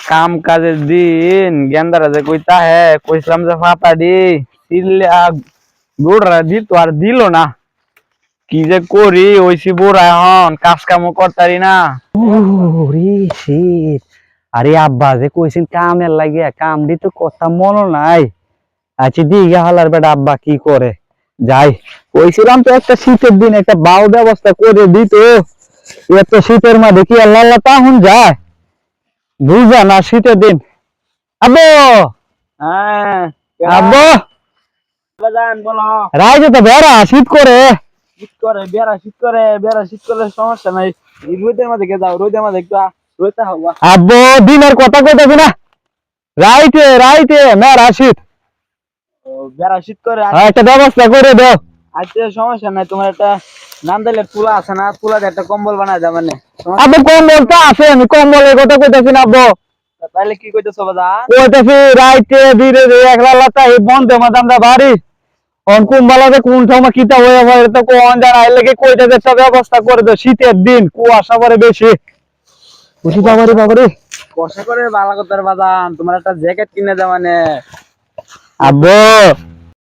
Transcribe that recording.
কাম কাজের দিন গেন্দারা যে কইতা হ্যাঁ কইছিলাম যে ফাতা দি সিল্লা বুড়া দিত আর দিল না। কি যে করি ওইসি বুড়া এখন কাজ কামও করতারি না। ওরে শীত। আরে আব্বা যে কইছিল কামের লাগিয়া কাম দি তো কথা মনে নাই। আচ্ছা দিঘা হালার বেটা আব্বা কি করে যাই কইছিলাম তো একটা শীতের দিন একটা বাউ ব্যবস্থা করে দিত। এত শীতের মধ্যে কি আল্লাহ আল্লাহ তাহুন যায় বুঝা না শীতের দিন। আব্বু হ্যাঁ আব্বু বাজান বলো। রাইজে তো বেড়া শীত করে শীত করে বেড়া শীত করলে সমস্যা নাই। এই রোদের মধ্যে কে যাও রোদের মধ্যে একটু রোদটা হওয়া। আব্বু দিনের কথা কইতাছি না রাইতে রাইতে মেরা শীত বেড়া শীত করে একটা ব্যবস্থা করে দাও। আজকে সমস্যা নাই তোমার একটা নান্দাইলের তুলা আছে না তুলাতে একটা কম্বল বানায় দাও মানে। আব্বু কম্বল তো আছে আমি কম্বলের কথা কইতাছি না আব্বু তাহলে কি কইতেছো বাজান? কইতাছি রাইতে ধীরে ধীরে একলা লাতা এই বন্ধে মত আমরা বাড়ি অন কোন বালাতে কোন সময় কিতা হয়ে হয় তো কোন জানা এর লাগি কইতাছে একটা ব্যবস্থা করে দাও শীতের দিন কুয়াশা পড়ে বেশি বুঝি বাবারে বাবারে কষ্ট করে ভালো করতে বাজান তোমার একটা জ্যাকেট কিনে দাও মানে। আব্বু